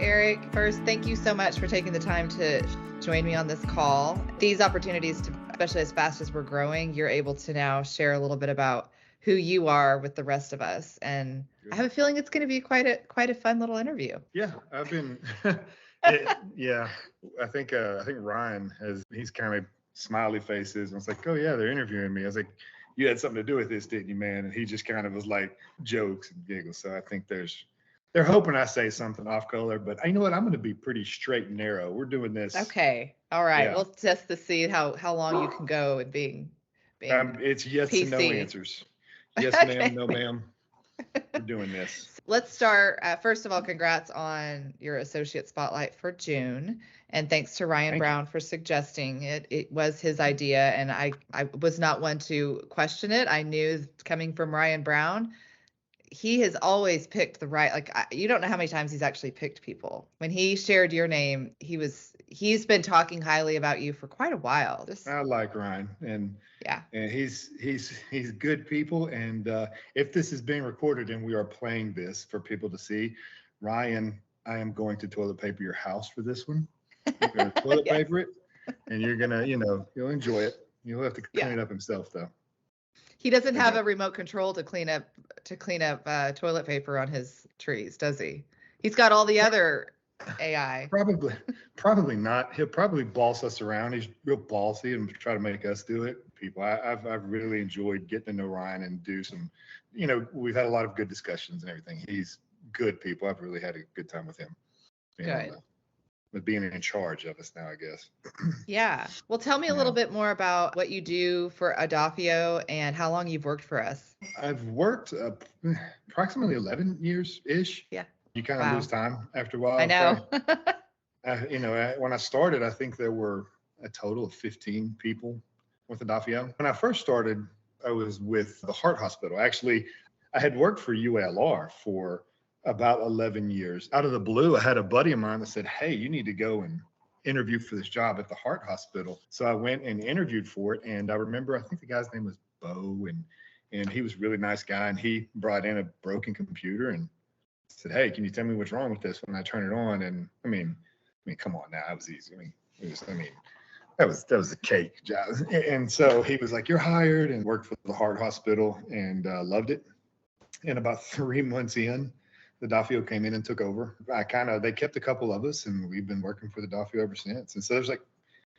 Eric, first, thank you so much for taking the time to join me on this call. These opportunities, especially as fast as we're growing, you're able to now share a little bit about who you are with the rest of us. And I have a feeling it's going to be quite a fun little interview. Yeah, I've been. Yeah, I think Ryan he's kind of smiley faces, and it's like, oh yeah, they're interviewing me. I was like, you had something to do with this, didn't you, man? And he just kind of was like jokes and giggles. So I think they're hoping I say something off color, but you know what? I'm going to be pretty straight and narrow. We're doing this. Okay, all right. Yeah. We'll test to see how long you can go in being it's yes PC. and no answers. Yes, Okay. ma'am. No, ma'am. We're doing this. Let's start. First of all, congrats on your associate spotlight for June. And thanks to Ryan Brown for suggesting it. It was his idea, and I was not one to question it. I knew coming from Ryan Brown, he has always picked the right, you don't know how many times he's actually picked people. When he shared your name, he's been talking highly about you for quite a while. I like Ryan, and he's good people. And if this is being recorded and we are playing this for people to see, Ryan, I am going to toilet paper your house for this one. You're going to toilet paper it, and you're gonna, you'll enjoy it. You'll have to clean it up himself though. He doesn't have a remote control to clean up toilet paper on his trees, does he? He's got all the other AI. Probably not. He'll probably boss us around. He's real bossy and try to make us do it. People, I've really enjoyed getting to know Ryan and do some, we've had a lot of good discussions and everything. He's good people. I've really had a good time with him. Good. With being in charge of us now, I guess. Yeah. Well, tell me a little bit more about what you do for Adafio and how long you've worked for us. I've worked approximately 11 years-ish. Yeah. You kind of lose time after a while. I know. When I started, I think there were a total of 15 people with Adafio. When I first started, I was with the Heart Hospital. Actually, I had worked for ULR for about 11 years. Out of the blue, I had a buddy of mine that said, hey, you need to go and interview for this job at the Heart Hospital. So I went and interviewed for it. And I remember, I think the guy's name was Bo, and he was a really nice guy. And he brought in a broken computer and said, hey, can you tell me what's wrong with this when I turn it on? And I mean, come on now, that was easy. That was a cake job. And so he was like, you're hired, and worked for the Heart Hospital and loved it. And about 3 months in, the Adafio came in and took over. They kept a couple of us, and we've been working for the Adafio ever since. And so there's like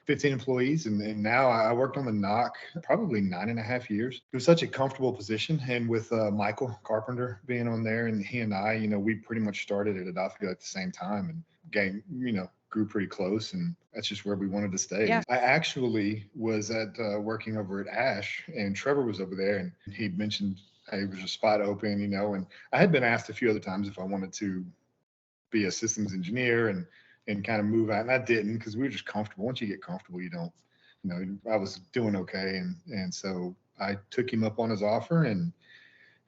15 employees, and now I worked on the NOC probably 9.5 years. It was such a comfortable position, and with Michael Carpenter being on there, and he and I, we pretty much started at Adafio at the same time, and grew pretty close, and that's just where we wanted to stay. Yeah. I actually was working over at ASH, and Trevor was over there, and he'd mentioned, hey, there was a spot open, and I had been asked a few other times if I wanted to be a systems engineer and kind of move out, and I didn't, because we were just comfortable. Once you get comfortable, you don't, I was doing okay, and so I took him up on his offer and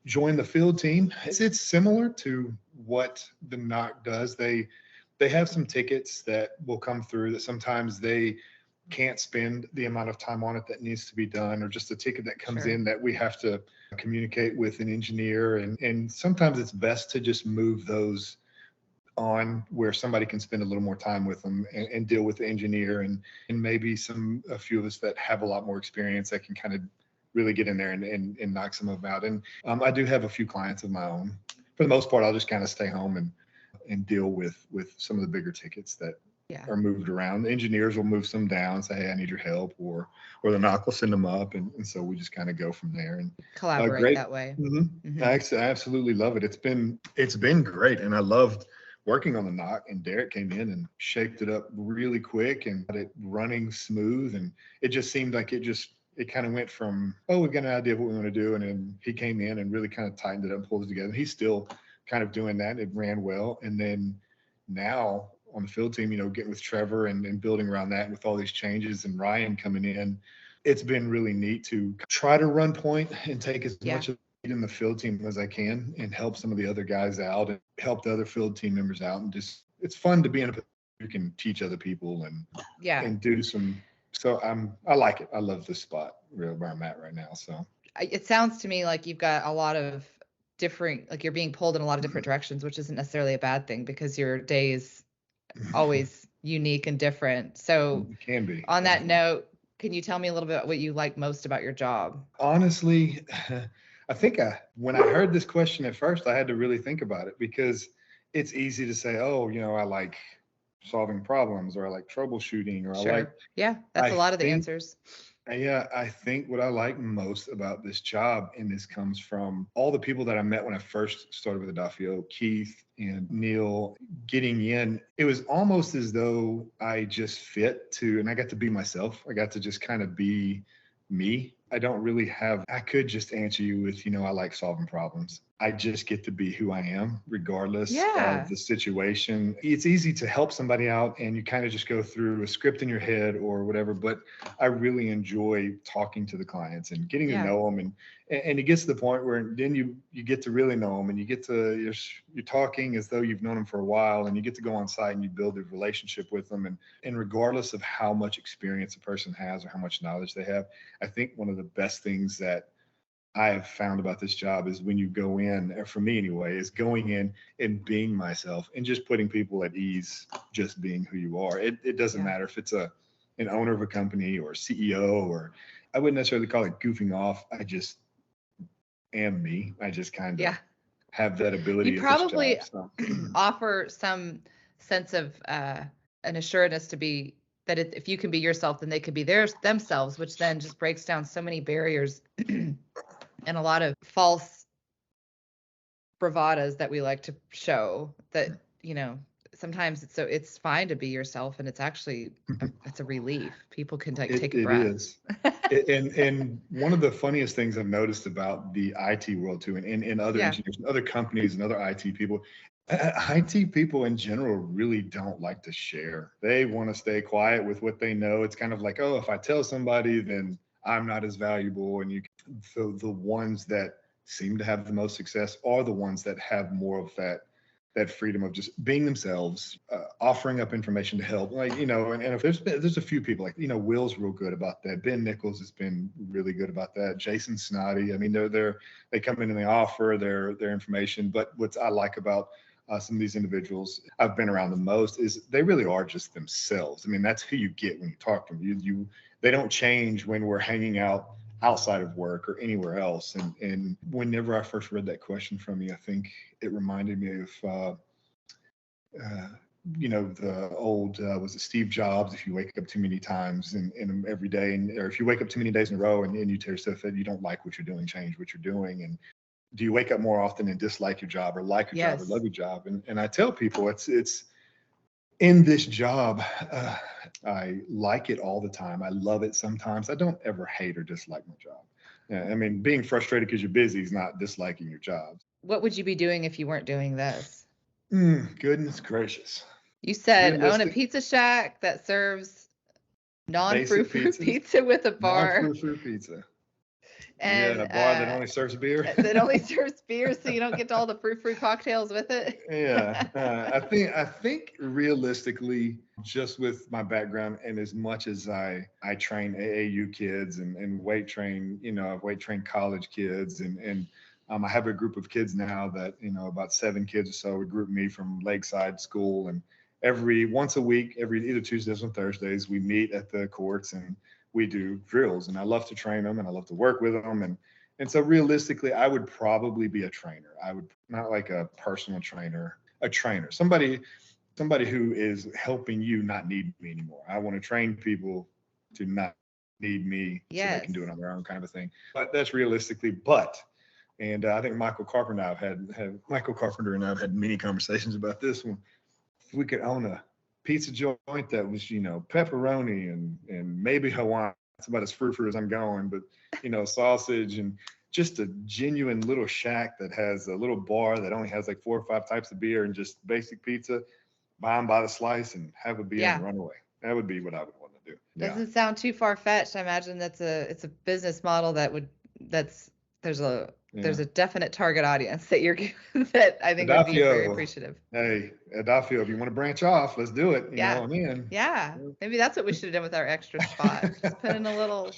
joined the field team. It's similar to what the NOC does. They have some tickets that will come through that sometimes they can't spend the amount of time on it that needs to be done, or just a ticket that comes in that we have to communicate with an engineer. And sometimes it's best to just move those on where somebody can spend a little more time with them and deal with the engineer, and maybe a few of us that have a lot more experience that can kind of really get in there and knock some of them out. And I do have a few clients of my own. For the most part, I'll just kind of stay home and deal with some of the bigger tickets that are moved around. The engineers will move some down, say, hey, I need your help, or the NOC will send them up, and so we just kind of go from there and collaborate that way. Mm-hmm. I absolutely love it. It's been great, and I loved working on the NOC. And Derek came in and shaped it up really quick and got it running smooth, and it just seemed like it kind of went from, oh, we've got an idea of what we want to do, and then he came in and really kind of tightened it up and pulled it together. He's still kind of doing that. It ran well. And then now on the field team, getting with Trevor and building around that, and with all these changes and Ryan coming in, it's been really neat to try to run point and take as much of it in the field team as I can, and help some of the other guys out and help the other field team members out. And just, it's fun to be in a position where you can teach other people and do some. So I like it. I love this spot where I'm at right now. So it sounds to me like you've got a lot of different, like you're being pulled in a lot of different directions, which isn't necessarily a bad thing, because your days always unique and different. So It can be, on that definitely. note, can you tell me a little bit what you like most about your job? Honestly, I think when I heard this question at first, I had to really think about it because it's easy to say, oh, I like solving problems or I like troubleshooting or Sure. Yeah, that's I a lot of the think answers. Yeah, I think what I like most about this job, and this comes from all the people that I met when I first started with Adafio, Keith and Neil, getting in, it was almost as though I just fit to, and I got to be myself. I got to just kind of be me. I don't really have, I could just answer you with, I like solving problems. I just get to be who I am, regardless of Yeah. the situation. It's easy to help somebody out and you kind of just go through a script in your head or whatever, but I really enjoy talking to the clients and getting to Yeah. know them, and it gets to the point where then you get to really know them, and you get to you're talking as though you've known them for a while, and you get to go on site and you build a relationship with them, and regardless of how much experience a person has or how much knowledge they have, I think one of the best things that I have found about this job is when you go in, or for me anyway, is going in and being myself and just putting people at ease, just being who you are. It doesn't Yeah. matter if it's an owner of a company or a CEO, or I wouldn't necessarily call it goofing off. I just am me. I just kind of Yeah. have that You ability at this probably job. So offer some sense of an assuredness to be that if you can be yourself, then they can be themselves, which then just breaks down so many barriers and a lot of false bravadas that we like to show that, sometimes it's fine to be yourself, and it's actually it's a relief. People can it, take a it breath. is. And one of the funniest things I've noticed about the IT world too, and other Yeah. engineers, and other companies, and other IT people, IT people in general really don't like to share. They want to stay quiet with what they know. It's kind of like, oh, if I tell somebody, then I'm not as valuable. And the ones that seem to have the most success are the ones that have more of that freedom of just being themselves, offering up information to help. Like, and if there's a few people like, Will's real good about that. Ben Nichols has been really good about that. Jason Snoddy. I mean, they come in and they offer their information. But what I like about some of these individuals I've been around the most is they really are just themselves. I mean, that's who you get when you talk to them. They don't change when we're hanging out outside of work or anywhere else. And whenever I first read that question from you, I think it reminded me of uh, the old was it Steve Jobs? If you wake up too many times in every day, or if you wake up too many days in a row and you tell yourself that you don't like what you're doing, change what you're doing. And do you wake up more often and dislike your job, or like your job, or Yes. love your job? And I tell people it's in this job, I like it all the time. I love it sometimes. I don't ever hate or dislike my job. Yeah, I mean, being frustrated because you're busy is not disliking your job. What would you be doing if you weren't doing this? Goodness gracious. You said own a Realistic, pizza shack that serves basic non-frou-frou pizza, pizza with a bar non-frou-frou pizza. Yeah, and a bar that only serves beer. that only serves beer, so you don't get all the frou-frou cocktails with it. Yeah, I think realistically, just with my background and as much as I train AAU kids and weight train, I've weight trained college kids, and I have a group of kids now that about 7 kids or so would group me from Lakeside School, and every once a week, every either Tuesdays or Thursdays, we meet at the courts and we do drills, and I love to train them and I love to work with them, and so realistically, I would probably be a trainer. I would not like a personal trainer, a trainer, somebody who is helping you not need me anymore. I want to train people to not need me so they Yes. can do it on their own, kind of a thing. But that's realistically, and I think Michael Carpenter and I've had many conversations about this one. If we could own a pizza joint that was, pepperoni and maybe Hawaiian, it's about as frou as I'm going, but sausage and just a genuine little shack that has a little bar that only has like 4 or 5 types of beer and just basic pizza, buy them by the slice and have a beer Yeah. and run away. That would be what I would want to do. Yeah. Doesn't sound too far-fetched. I imagine it's a business model that's there's a Yeah. there's a definite target audience that you're that I think would be very Adafio, appreciative. hey, Adafio, if you want to branch off, let's do it. Yeah. I'm in. Yeah. Maybe that's what we should have done with our extra spot. Just put in a little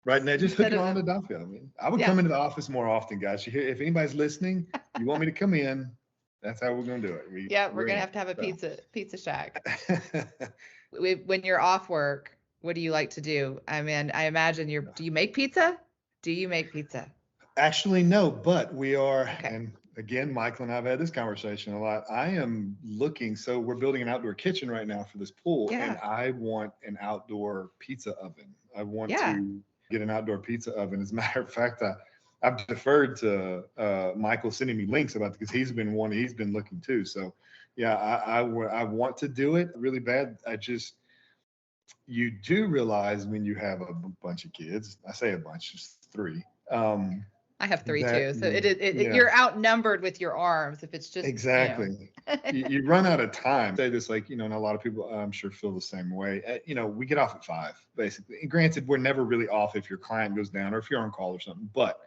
Right now, just hook instead it of on a to Adafio. I mean, I would yeah. come into the office more often, guys. If anybody's listening, you want me to come in, That's how we're gonna do it. Yeah, we're We're gonna in. have to have a So. pizza shack. When you're off work, what do you like to do? I mean, I imagine do you make pizza? Do you make pizza? Actually, no, but we are, Okay. and again, Michael and I have had this conversation a lot. I am looking, so we're building an outdoor kitchen right now for this pool, and Yeah. I want an outdoor pizza oven. I want Yeah. to get an outdoor pizza oven. As a matter of fact, I've deferred to Michael sending me links about it because he's been looking too. So, yeah, I want to do it really bad. You do realize when you have a bunch of kids, I say a bunch, just three, I have three that too. So yeah, you're outnumbered with your arms if it's just, exactly. You run out of time. Say this like, and a lot of people I'm sure feel the same way. We get off at 5, basically. And granted, we're never really off if your client goes down or if you're on call or something. But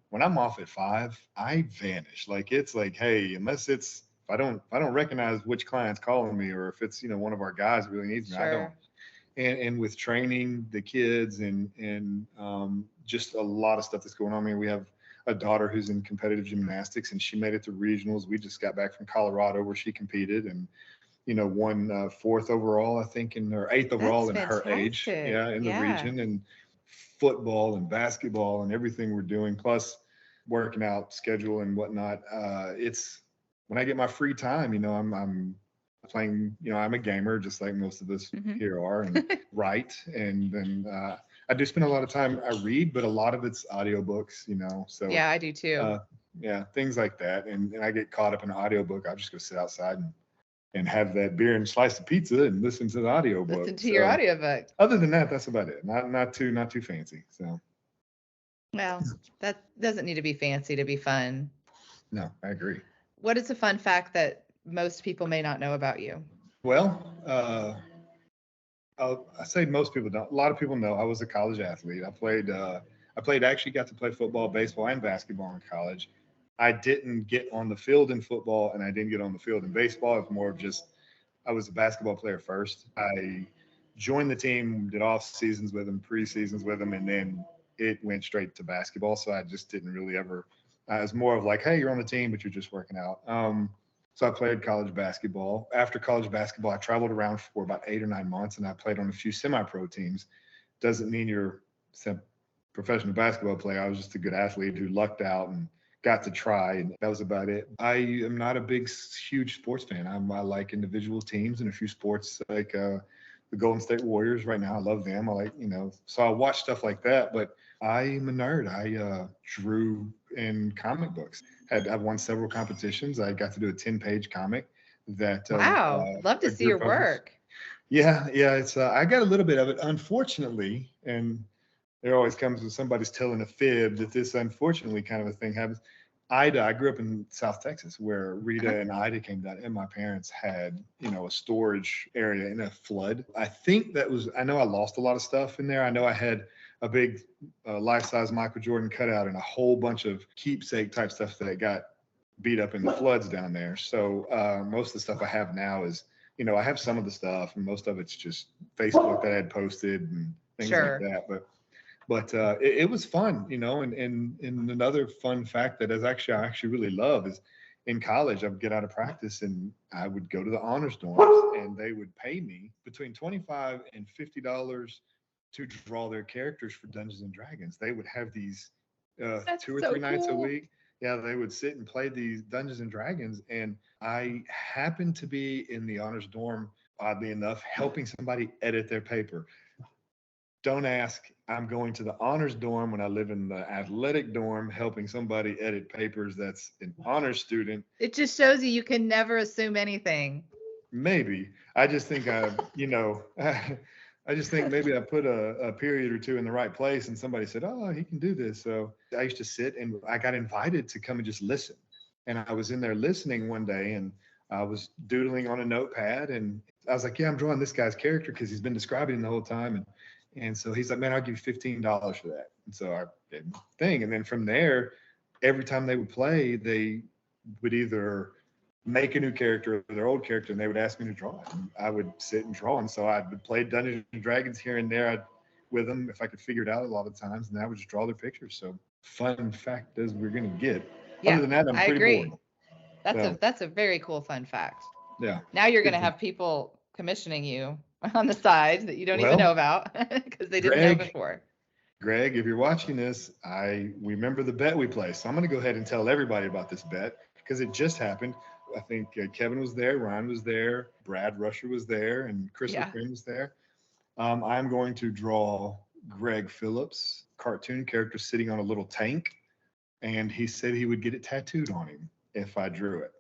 when I'm off at 5, I vanish. Like it's like, hey, unless it's if I don't recognize which client's calling me or if it's, one of our guys really needs me, I don't. Sure. And with training the kids and just a lot of stuff that's going on. I mean, we have a daughter who's in competitive gymnastics, and she made it to regionals. We just got back from Colorado where she competed and won 4th overall, I think, in or 8th That's overall in her age, fantastic. yeah, in the Yeah. region. And football and basketball and everything we're doing, plus working out schedule and whatnot. It's when I get my free time, I'm playing, I'm a gamer just like most of us Hmm. here are, and write. And then I do spend a lot of time, I read, but a lot of it's audiobooks, so Yeah, I do too. uh, yeah, things like that. And I get caught up in an audiobook. I'll just go sit outside and have that beer and slice of pizza and listen to the audiobook. Listen to your So audiobook. other than that, that's about it. Not too fancy. So Well, that doesn't need to be fancy to be fun. no, I agree. What is a fun fact that most people may not know about you? Well, I say most people don't. A lot of people know I was a college athlete. Actually got to play football, baseball, and basketball in college. I didn't get on the field in football, and I didn't get on the field in baseball. It was more of just I was a basketball player first. I joined the team, did off seasons with them, pre-seasons with them, and then it went straight to basketball. So I just didn't really ever. It was more of like, hey, you're on the team, but you're just working out. So I played college basketball. After college basketball, I traveled around for about 8 or 9 months, and I played on a few semi-pro teams. Doesn't mean you're a professional basketball player. I was just a good athlete who lucked out and got to try, and that was about it. I am not a huge sports fan. I like individual teams and a few sports like the Golden State Warriors right now. I love them. I like, so I watch stuff like that, but I'm a nerd. I drew in comic books. I've won several competitions. I got to do a 10-page comic that Wow, love to a see your group of us. work. Yeah, yeah. It's I got a little bit of it, unfortunately, and there always comes when somebody's telling a fib that this unfortunately kind of a thing happens. I grew up in South Texas where Uh-huh. Rita and Ida came down, and my parents had, a storage area in a flood. I think I know I lost a lot of stuff in there. I know I had a big life-size Michael Jordan cutout and a whole bunch of keepsake type stuff that got beat up in the floods down there. So most of the stuff I have now is, I have some of the stuff, and most of it's just Facebook that I had posted and things like Sure. that. But it was fun, and another fun fact that I actually really love is in college I'd get out of practice and I would go to the honors dorms and they would pay me between $25 and $50 to draw their characters for Dungeons and Dragons. They would have these That's 2 or 3 nights a so week. Yeah, they would sit and play these Dungeons and Dragons, and I happened to be in the honors dorm, oddly enough, helping somebody edit their paper. Don't ask. I'm going to the honors dorm when I live in the athletic dorm, helping somebody edit papers that's an honors student. It just shows you can never assume anything. Maybe. I just think I just think maybe I put a period or two in the right place and somebody said, oh, he can do this. So I used to sit and I got invited to come and just listen. And I was in there listening one day and I was doodling on a notepad and I was like, yeah, I'm drawing this guy's character because he's been describing him the whole time. And so he's like, man, I'll give you $15 for that. And so I did the thing. And then from there, every time they would play, they would either make a new character or their old character and they would ask me to draw it. And I would sit and draw. And so I would play Dungeons and Dragons here and there with them if I could figure it out a lot of times. And I would just draw their pictures. So fun fact as we're going to get. Other Yeah, than that, I'm I pretty bored. agree. So, That's a very cool fun fact. yeah. Now you're going to have people commissioning you on the side that you don't even know Well, about because they didn't know Greg, before. Greg, if you're watching this, I remember the bet we placed. So I'm going to go ahead and tell everybody about this bet because it just happened. I think Kevin was there, Ryan was there, Brad Rusher was there, and Chris Yeah. McQueen was there. I'm going to draw Greg Phillips, cartoon character sitting on a little tank, and he said he would get it tattooed on him if I drew it.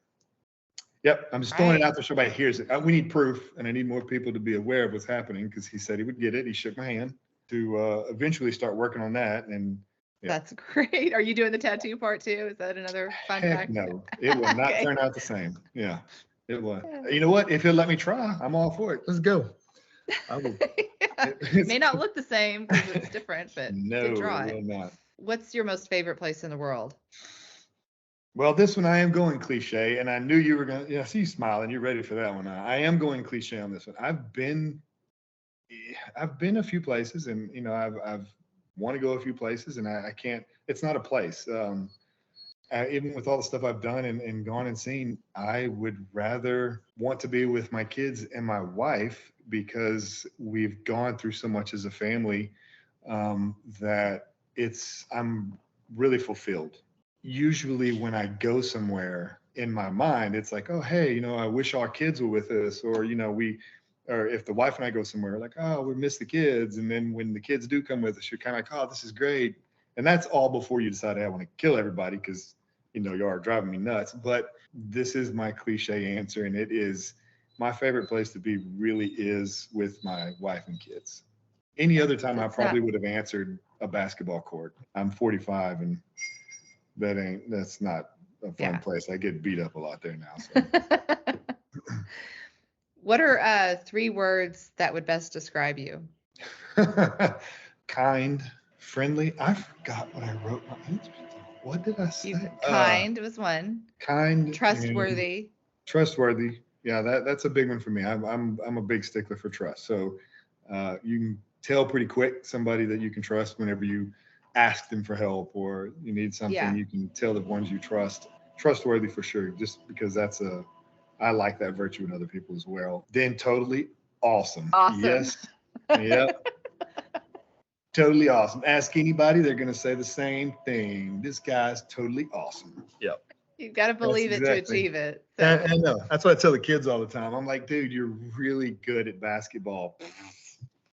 Yep, I'm just throwing it Right. out there so everybody hears it. We need proof, and I need more people to be aware of what's happening because he said he would get it. He shook my hand to eventually start working on that. And yeah, That's great. Are you doing the tattoo part too? Is that another fun heck fact? no, it will not Okay. turn out the same. Yeah, it will. Yeah. You know what? If he'll let me try, I'm all for it. Let's go. I will. May not look the same because it's different, but you did No, draw it it. will not. What's your most favorite place in the world? Well, this one I am going cliche, and I knew you were gonna. Yeah, I see you smiling. You're ready for that one. I am going cliche on this one. I've been a few places, and I've want to go a few places, and I can't. It's not a place. Even with all the stuff I've done and gone and seen, I would rather want to be with my kids and my wife because we've gone through so much as a family that I'm really fulfilled. Usually, when I go somewhere in my mind, it's like, oh, hey, I wish our kids were with us, or or if the wife and I go somewhere, like, oh, we miss the kids, and then when the kids do come with us, you're kind of like, oh, this is great, and that's all before you decide, hey, I want to kill everybody because you are driving me nuts. But this is my cliche answer, and it is my favorite place to be really is with my wife and kids. Any other time, I That's not. probably would have answered a basketball court. I'm 45, and that's not a fun Yeah. place. I get beat up a lot there now. So. What are 3 words that would best describe you? Kind, friendly. I forgot what I wrote. What did I say? Kind was one. Kind and Trustworthy. trustworthy. Yeah, that's a big one for me. I'm a big stickler for trust. So you can tell pretty quick somebody that you can trust whenever you ask them for help or you need something. Yeah. You can tell the ones you trust. Trustworthy for sure, just because I like that virtue in other people as well. Then totally awesome. Awesome. Yes. Yep. Totally awesome. Ask anybody, they're going to say the same thing. This guy's totally awesome. Yep. You've got to believe it to achieve it. So. I know. That's what I tell the kids all the time. I'm like, dude, you're really good at basketball.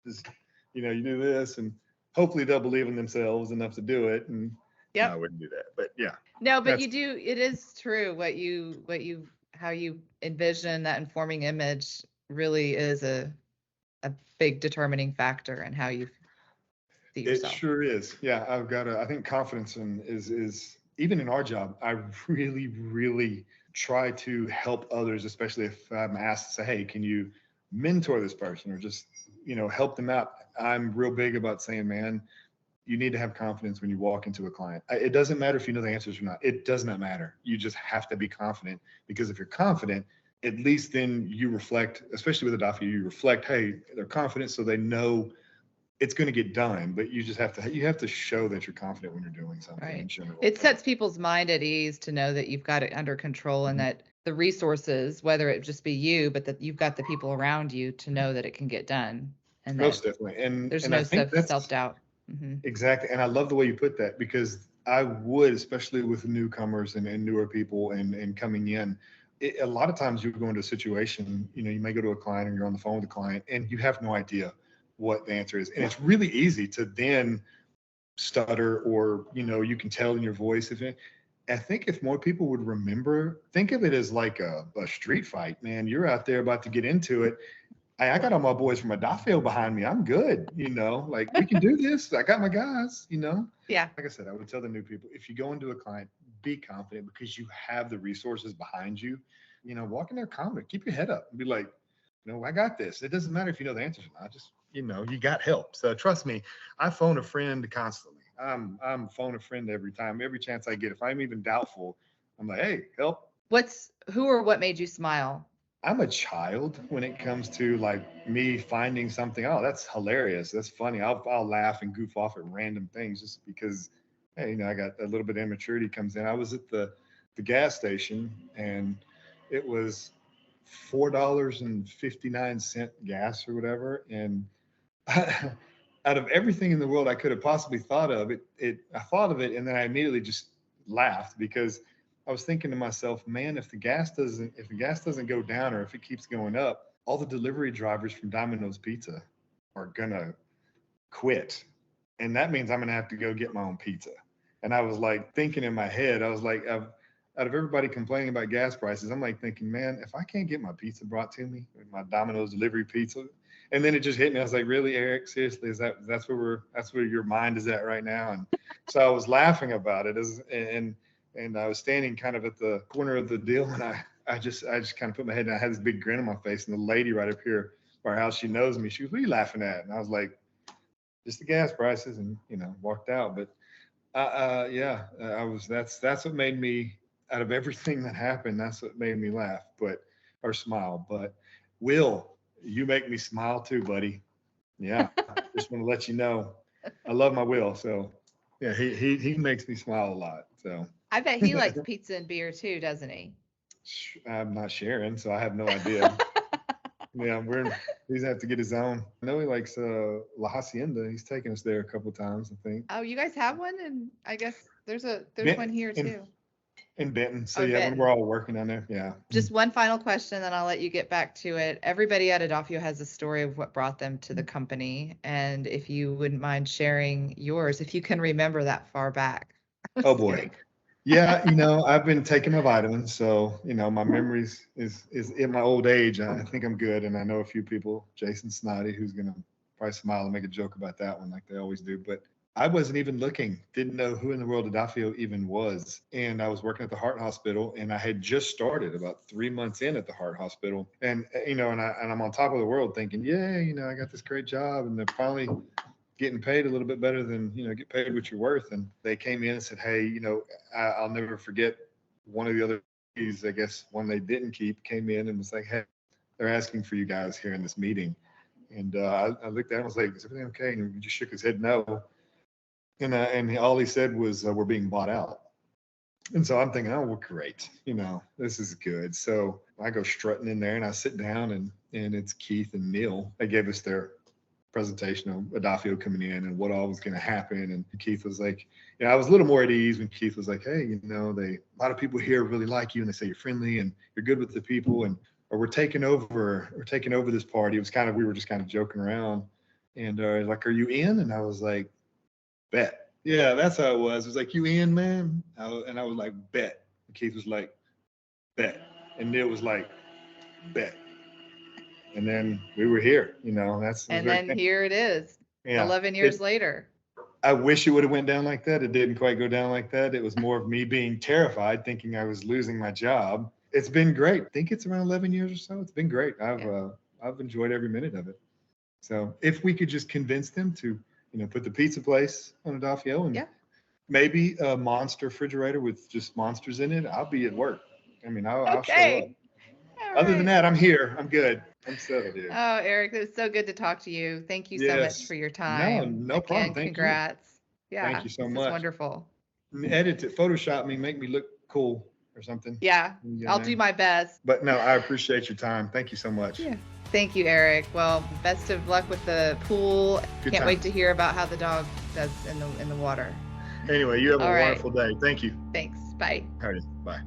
Just, you do this, and hopefully they'll believe in themselves enough to do it. And Yep. no, I wouldn't do that. But yeah. No, but you do. It is true. How you envision that informing image really is a big determining factor in how you see yourself. It sure is. Yeah, I think confidence is even in our job. I really, really try to help others, especially if I'm asked to say, hey, can you mentor this person or just, help them out? I'm real big about saying, man, you need to have confidence when you walk into a client. It doesn't matter if you know the answers or not. It does not matter. You just have to be confident, because if you're confident, at least then you reflect, especially with a doctor, you reflect, hey, they're confident, so they know it's going to get done. But you just have to show that you're confident when you're doing something. Right. And It sets people's mind at ease to know that you've got it under control and that the resources, whether it just be you, but that you've got the people around you to know that it can get done. And most definitely. And there's and no I think self-doubt. Exactly. And I love the way you put that, because I would, especially with newcomers and newer people and coming in, a lot of times you go into a situation, you may go to a client and you're on the phone with a client and you have no idea what the answer is. And it's really easy to then stutter, or, you can tell in your voice. I think if more people would think of it as like a street fight, man. You're out there about to get into it. I got all my boys from Adafio behind me. I'm good. Like, we can do this. I got my guys, Yeah. Like I said, I would tell the new people, if you go into a client, be confident, because you have the resources behind you. Walk in there confident, keep your head up and be like, I got this. It doesn't matter if you know the answers or not. Just, you got help. So trust me, I phone a friend constantly. I'm phone a friend every time, every chance I get. If I'm even doubtful, I'm like, hey, help. Who or what made you smile? I'm a child when it comes to like me finding something. Oh, that's hilarious. That's funny. I'll laugh and goof off at random things just because, hey, I got a little bit of immaturity comes in. I was at the the gas station, and it was $4.59 gas or whatever. And out of everything in the world I could have possibly thought of, I thought of it, and then I immediately just laughed, because I was thinking to myself, man, if the gas doesn't go down, or if it keeps going up, all the delivery drivers from Domino's Pizza are gonna quit, and that means I'm gonna have to go get my own pizza. And I was like thinking in my head, I was like, out of everybody complaining about gas prices, I'm like thinking, man, if I can't get my pizza brought to me, my Domino's delivery pizza. And then it just hit me. I was like, really, Eric? Seriously, that's where your mind is at right now? And so I was laughing about it, and I was standing kind of at the corner of the deal, and I just kind of put my head down. I had this big grin on my face, and the lady right up here by our house, she knows me. She was, what are you laughing at? And I was like, just the gas prices, and walked out. But that's what made me, out of everything that happened, that's what made me laugh, or smile. But Will, you make me smile too, buddy. Yeah, just want to let you know, I love my Will. So yeah, he makes me smile a lot. So I bet he likes pizza and beer too, doesn't he? I'm not sharing, so I have no idea. Yeah, he's have to get his own. I know he likes La Hacienda. He's taken us there a couple times, I think. Oh, you guys have one, and I guess there's one here too. In Benton. So yeah, Benton. When we're all working on there. Yeah. Just one final question, then I'll let you get back to it. Everybody at Adafio has a story of what brought them to the company, and if you wouldn't mind sharing yours, if you can remember that far back. Oh boy. Kidding. Yeah, I've been taking my vitamins, so my memories is in my old age. I think I'm good, and I know a few people, Jason Snoddy, who's gonna probably smile and make a joke about that one, like they always do. But I wasn't even looking, didn't know who in the world Adafio even was, and I was working at the Heart Hospital, and I had just started about 3 months in at the Heart Hospital, and and I'm on top of the world, thinking, yeah, I got this great job, and they're finally getting paid a little bit better than, get paid what you're worth. And they came in and said, hey, I'll never forget, one of the other, I guess one they didn't keep, came in and was like, hey, they're asking for you guys here in this meeting. And I looked at him and was like, is everything okay? And he just shook his head no. And all he said was, we're being bought out. And so I'm thinking, oh, well, great. This is good. So I go strutting in there, and I sit down, and it's Keith and Neil. They gave us their presentation of Adafio coming in and what all was going to happen. And Keith was like, I was a little more at ease when Keith was like, hey, a lot of people here really like you, and they say you're friendly and you're good with the people, and or we're taking over this party. It was we were just kind of joking around, and like, are you in? And I was like, bet. Yeah, that's how it was. It was like, you in, man? And I was like, bet. And Keith was like, bet. And Neil was like, bet. And then we were here, And then here it is, 11 years later. I wish it would have went down like that. It didn't quite go down like that. It was more of me being terrified, thinking I was losing my job. It's been great. I think it's around 11 years or so. It's been great. I've enjoyed every minute of it. So if we could just convince them to, put the pizza place on Adafio, and maybe a monster refrigerator with just monsters in it, I'll be at work. I'll show up. Other than that, I'm here. I'm good. I'm settled here. Oh, Eric, it was so good to talk to you. Thank you so much for your time. No problem. Thank congrats. You. Yeah. Thank you so much. Wonderful. Edit it, Photoshop me, make me look cool or something. Yeah, I'll do my best. But no, I appreciate your time. Thank you so much. Yeah. Thank you, Eric. Well, best of luck with the pool. Can't wait to hear about how the dog does in the water. Anyway, you have a wonderful day. Thank you. Thanks. Bye. All right. Bye.